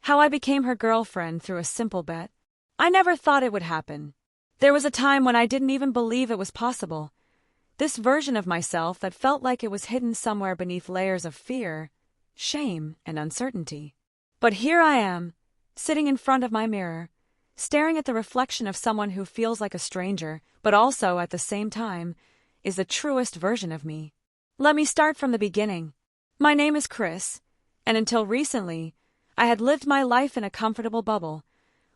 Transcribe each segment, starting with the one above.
How I became her girlfriend through a simple bet. I never thought it would happen. There was a time when I didn't even believe it was possible. This version of myself that felt like it was hidden somewhere beneath layers of fear, shame, and uncertainty. But here I am, sitting in front of my mirror, staring at the reflection of someone who feels like a stranger, but also, at the same time, is the truest version of me. Let me start from the beginning. My name is Chris, and until recently, I had lived my life in a comfortable bubble,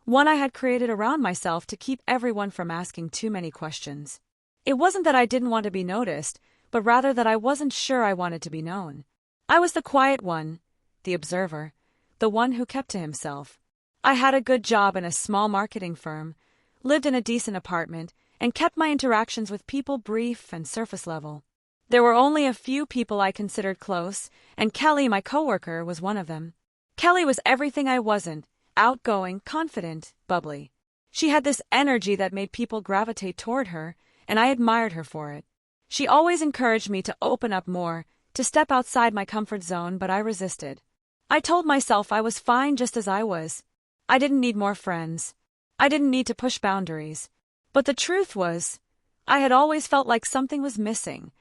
one I had created around myself to keep everyone from asking too many questions. It wasn't that I didn't want to be noticed, but rather that I wasn't sure I wanted to be known. I was the quiet one, the observer, the one who kept to himself. I had a good job in a small marketing firm, lived in a decent apartment, and kept my interactions with people brief and surface level. There were only a few people I considered close, and Kelly, my coworker, was one of them. Kelly was everything I wasn't: outgoing, confident, bubbly. She had this energy that made people gravitate toward her, and I admired her for it. She always encouraged me to open up more, to step outside my comfort zone, but I resisted. I told myself I was fine just as I was. I didn't need more friends. I didn't need to push boundaries. But the truth was, I had always felt like something was missing,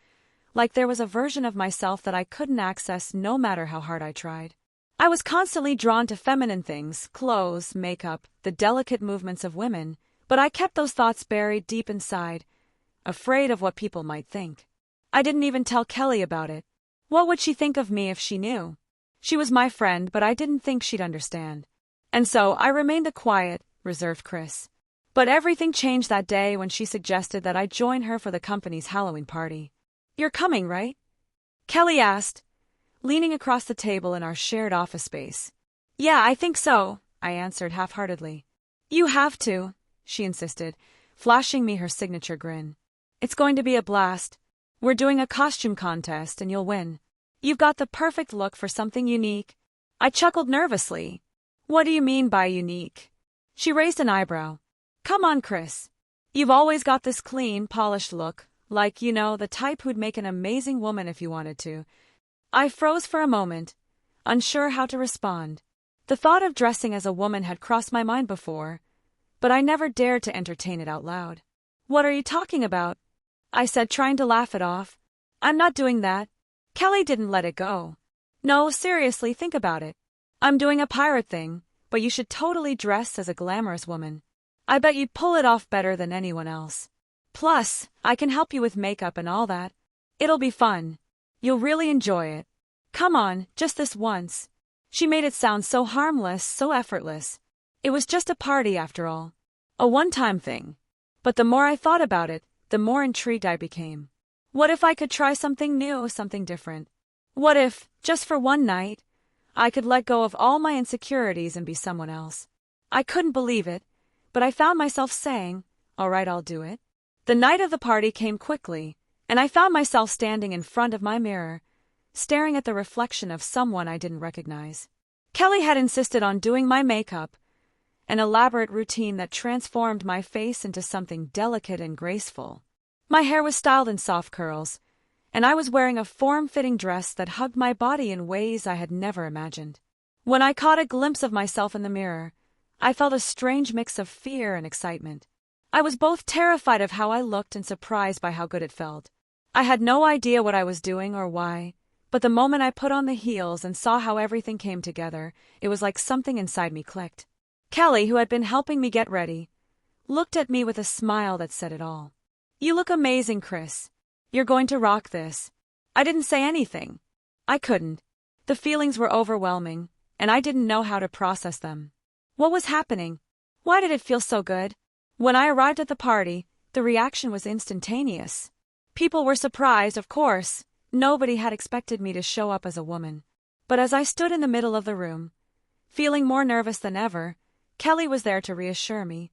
like there was a version of myself that I couldn't access no matter how hard I tried. I was constantly drawn to feminine things, clothes, makeup, the delicate movements of women, but I kept those thoughts buried deep inside, afraid of what people might think. I didn't even tell Kelly about it. What would she think of me if she knew? She was my friend, but I didn't think she'd understand. And so I remained the quiet, reserved Chris. But everything changed that day when she suggested that I join her for the company's Halloween party. "You're coming, right?" Kelly asked, leaning across the table in our shared office space. "Yeah, I think so," I answered half-heartedly. "You have to," she insisted, flashing me her signature grin. "It's going to be a blast. We're doing a costume contest and you'll win. You've got the perfect look for something unique." I chuckled nervously. "What do you mean by unique?" She raised an eyebrow. "Come on, Chris. You've always got this clean, polished look, like, the type who'd make an amazing woman if you wanted to." I froze for a moment, unsure how to respond. The thought of dressing as a woman had crossed my mind before, but I never dared to entertain it out loud. "What are you talking about?" I said, trying to laugh it off. "I'm not doing that." Kelly didn't let it go. "No, seriously, think about it. I'm doing a pirate thing, but you should totally dress as a glamorous woman. I bet you'd pull it off better than anyone else. Plus, I can help you with makeup and all that. It'll be fun. You'll really enjoy it. Come on, just this once." She made it sound so harmless, so effortless. It was just a party after all. A one-time thing. But the more I thought about it, the more intrigued I became. What if I could try something new, something different? What if, just for one night, I could let go of all my insecurities and be someone else? I couldn't believe it, but I found myself saying, "All right, I'll do it." The night of the party came quickly, and I found myself standing in front of my mirror, staring at the reflection of someone I didn't recognize. Kelly had insisted on doing my makeup, an elaborate routine that transformed my face into something delicate and graceful. My hair was styled in soft curls, and I was wearing a form-fitting dress that hugged my body in ways I had never imagined. When I caught a glimpse of myself in the mirror, I felt a strange mix of fear and excitement. I was both terrified of how I looked and surprised by how good it felt. I had no idea what I was doing or why, but the moment I put on the heels and saw how everything came together, it was like something inside me clicked. Kelly, who had been helping me get ready, looked at me with a smile that said it all. "You look amazing, Chris. You're going to rock this." I didn't say anything. I couldn't. The feelings were overwhelming, and I didn't know how to process them. What was happening? Why did it feel so good? When I arrived at the party, the reaction was instantaneous. People were surprised, of course. Nobody had expected me to show up as a woman. But as I stood in the middle of the room, feeling more nervous than ever, Kelly was there to reassure me,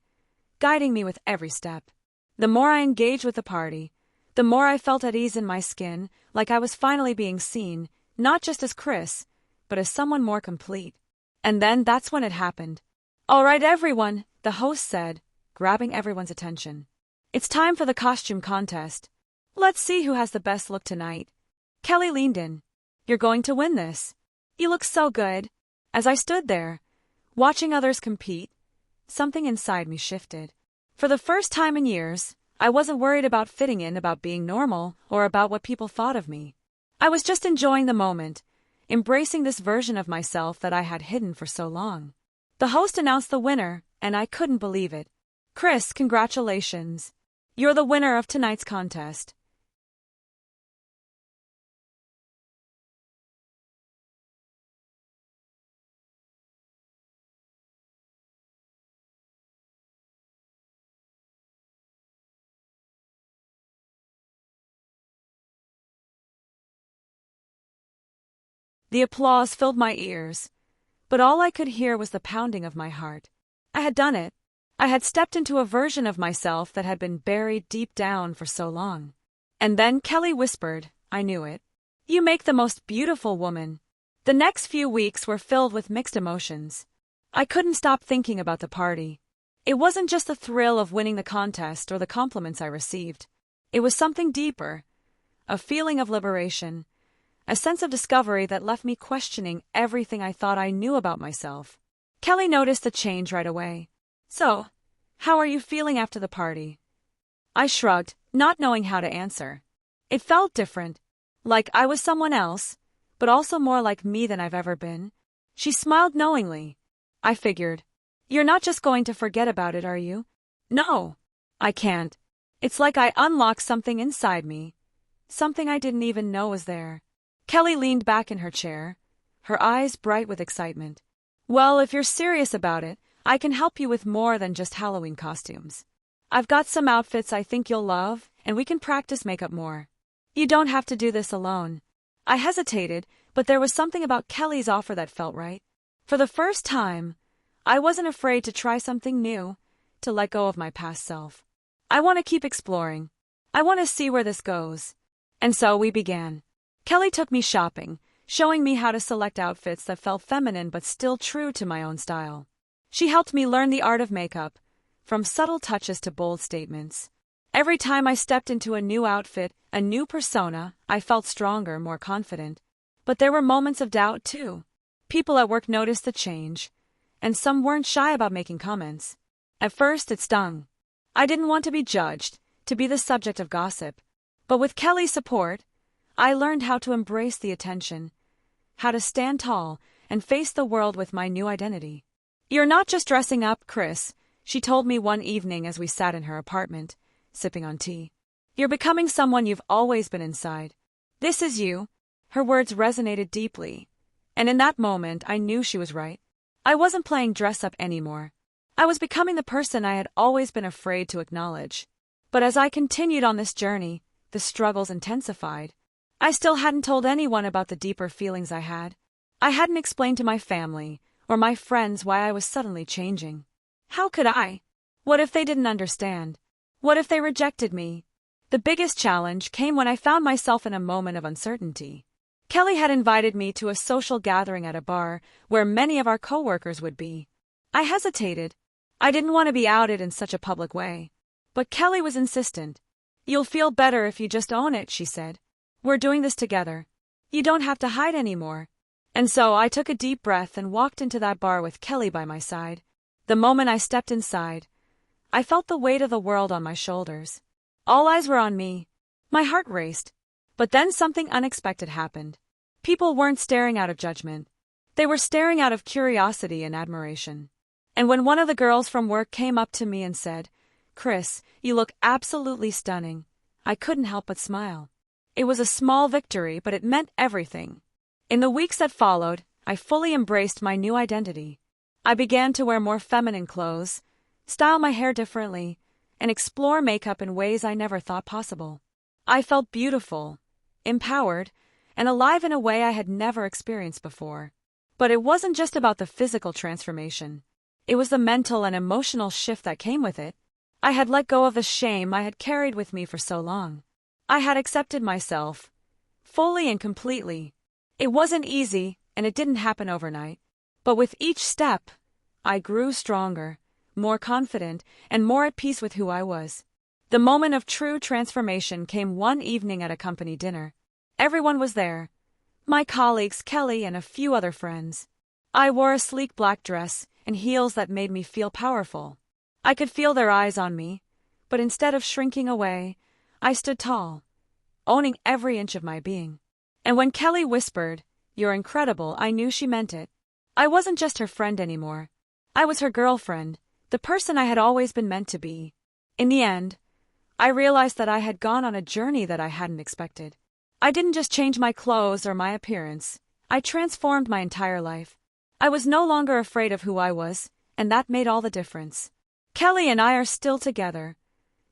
guiding me with every step. The more I engaged with the party, the more I felt at ease in my skin, like I was finally being seen, not just as Chris, but as someone more complete. And then that's when it happened. "All right, everyone," the host said, grabbing everyone's attention. "It's time for the costume contest. Let's see who has the best look tonight." Kelly leaned in. "You're going to win this. You look so good." As I stood there, Watching others compete, something inside me shifted. For the first time in years, I wasn't worried about fitting in, about being normal, or about what people thought of me. I was just enjoying the moment, embracing this version of myself that I had hidden for so long. The host announced the winner, and I couldn't believe it. "Chris, congratulations. You're the winner of tonight's contest." The applause filled my ears, but all I could hear was the pounding of my heart. I had done it. I had stepped into a version of myself that had been buried deep down for so long. And then Kelly whispered, "I knew it. You make the most beautiful woman." The next few weeks were filled with mixed emotions. I couldn't stop thinking about the party. It wasn't just the thrill of winning the contest or the compliments I received. It was something deeper, a feeling of liberation, a sense of discovery that left me questioning everything I thought I knew about myself. Kelly noticed the change right away. "So, how are you feeling after the party?" I shrugged, not knowing how to answer. It felt different, like I was someone else, but also more like me than I've ever been. She smiled knowingly. I figured, "You're not just going to forget about it, are you?" "No, I can't. It's like I unlocked something inside me, something I didn't even know was there." Kelly leaned back in her chair, her eyes bright with excitement. "Well, if you're serious about it, I can help you with more than just Halloween costumes. I've got some outfits I think you'll love, and we can practice makeup more. You don't have to do this alone." I hesitated, but there was something about Kelly's offer that felt right. For the first time, I wasn't afraid to try something new, to let go of my past self. "I want to keep exploring. I want to see where this goes." And so we began. Kelly took me shopping, showing me how to select outfits that felt feminine but still true to my own style. She helped me learn the art of makeup, from subtle touches to bold statements. Every time I stepped into a new outfit, a new persona, I felt stronger, more confident. But there were moments of doubt, too. People at work noticed the change, and some weren't shy about making comments. At first, it stung. I didn't want to be judged, to be the subject of gossip. But with Kelly's support, I learned how to embrace the attention, how to stand tall and face the world with my new identity. "You're not just dressing up, Chris," she told me one evening as we sat in her apartment, sipping on tea. "You're becoming someone you've always been inside. This is you." Her words resonated deeply, and in that moment I knew she was right. I wasn't playing dress-up anymore. I was becoming the person I had always been afraid to acknowledge. But as I continued on this journey, the struggles intensified. I still hadn't told anyone about the deeper feelings I had. I hadn't explained to my family or my friends why I was suddenly changing. How could I? What if they didn't understand? What if they rejected me? The biggest challenge came when I found myself in a moment of uncertainty. Kelly had invited me to a social gathering at a bar where many of our coworkers would be. I hesitated. I didn't want to be outed in such a public way. But Kelly was insistent. "You'll feel better if you just own it," she said. "We're doing this together. You don't have to hide anymore." And so I took a deep breath and walked into that bar with Kelly by my side. The moment I stepped inside, I felt the weight of the world on my shoulders. All eyes were on me. My heart raced. But then something unexpected happened. People weren't staring out of judgment. They were staring out of curiosity and admiration. And when one of the girls from work came up to me and said, "Chris, you look absolutely stunning," I couldn't help but smile. It was a small victory, but it meant everything. In the weeks that followed, I fully embraced my new identity. I began to wear more feminine clothes, style my hair differently, and explore makeup in ways I never thought possible. I felt beautiful, empowered, and alive in a way I had never experienced before. But it wasn't just about the physical transformation. It was the mental and emotional shift that came with it. I had let go of the shame I had carried with me for so long. I had accepted myself, fully and completely. It wasn't easy, and it didn't happen overnight. But with each step, I grew stronger, more confident, and more at peace with who I was. The moment of true transformation came one evening at a company dinner. Everyone was there. My colleagues, Kelly, and a few other friends. I wore a sleek black dress and heels that made me feel powerful. I could feel their eyes on me, but instead of shrinking away, I stood tall, owning every inch of my being. And when Kelly whispered, "You're incredible," I knew she meant it. I wasn't just her friend anymore. I was her girlfriend, the person I had always been meant to be. In the end, I realized that I had gone on a journey that I hadn't expected. I didn't just change my clothes or my appearance. I transformed my entire life. I was no longer afraid of who I was, and that made all the difference. Kelly and I are still together,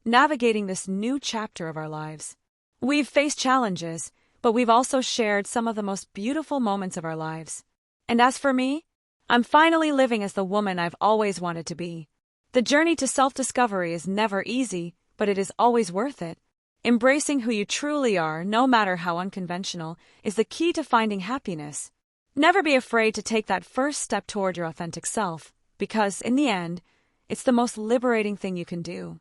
navigating this new chapter of our lives. We've faced challenges, but we've also shared some of the most beautiful moments of our lives. And as for me, I'm finally living as the woman I've always wanted to be. The journey to self-discovery is never easy, but it is always worth it. Embracing who you truly are, no matter how unconventional, is the key to finding happiness. Never be afraid to take that first step toward your authentic self, because, in the end, it's the most liberating thing you can do.